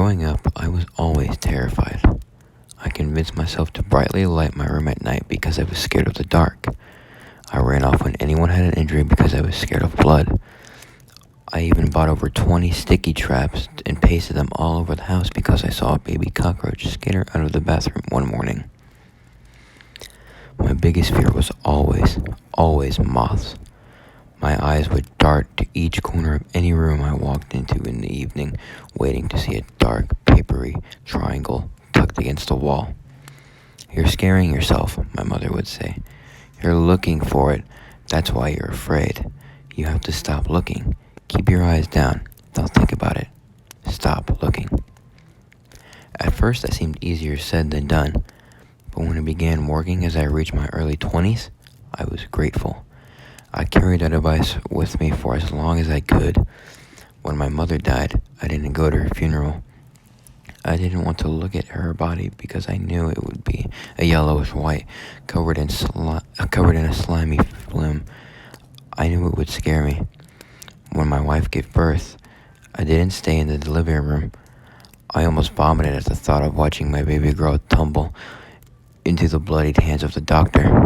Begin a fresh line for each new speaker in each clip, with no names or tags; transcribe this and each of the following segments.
Growing up, I was always terrified. I convinced myself to brightly light my room at night because I was scared of the dark. I ran off when anyone had an injury because I was scared of blood. I even bought over 20 sticky traps and pasted them all over the house because I saw a baby cockroach skitter out of the bathroom one morning. My biggest fear was always moths. My eyes would dart to each corner of any room I walked into in the evening, waiting to see a dark, papery triangle tucked against the wall. "You're scaring yourself," my mother would say. "You're looking for it. That's why you're afraid. You have to stop looking. Keep your eyes down. Don't think about it. Stop looking." At first, that seemed easier said than done, but when it began working as I reached my early 20s, I was grateful. I carried that advice with me for as long as I could. When my mother died, I didn't go to her funeral. I didn't want to look at her body because I knew it would be a yellowish white, covered in a slimy film. I knew it would scare me. When my wife gave birth, I didn't stay in the delivery room. I almost vomited at the thought of watching my baby girl tumble into the bloodied hands of the doctor.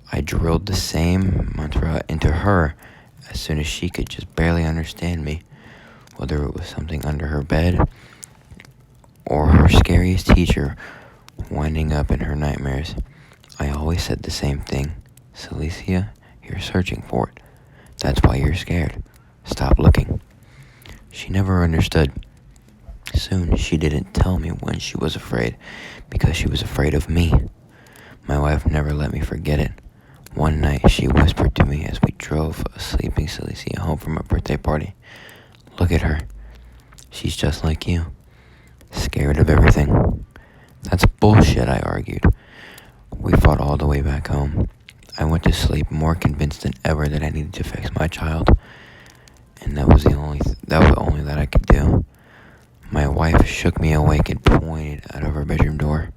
I drilled the same mantra into her as soon as she could just barely understand me, whether it was something under her bed or her scariest teacher winding up in her nightmares. I always said the same thing. "Celicia, you're searching for it. That's why you're scared. Stop looking." She never understood. Soon, she didn't tell me when she was afraid because she was afraid of me. My wife never let me forget it. One night, she whispered to me as we drove a sleeping Celicia home from a birthday party, "Look at her. She's just like you. Scared of everything." "That's bullshit," I argued. We fought all the way back home. I went to sleep more convinced than ever that I needed to fix my child, and that was only that I could do. My wife shook me awake and pointed out of her bedroom door.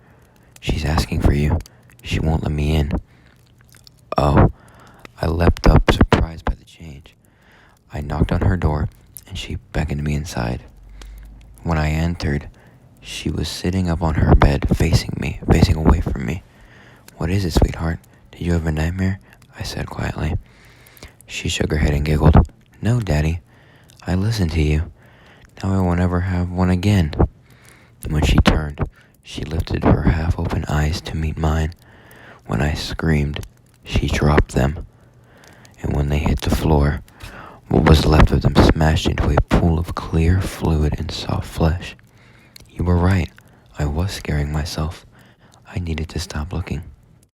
"She's asking for you. She won't let me in." Oh, I leapt up, surprised by the change. I knocked on her door, and she beckoned me inside. When I entered, she was sitting up on her bed, facing away from me. "What is it, sweetheart? Did you have a nightmare?" I said quietly. She shook her head and giggled. "No, Daddy. I listened to you. Now I won't ever have one again." When she turned, she lifted her half-open eyes to meet mine. When I screamed, she dropped them. And when they hit the floor, what was left of them smashed into a pool of clear fluid and soft flesh. You were right. I was scaring myself. I needed to stop looking.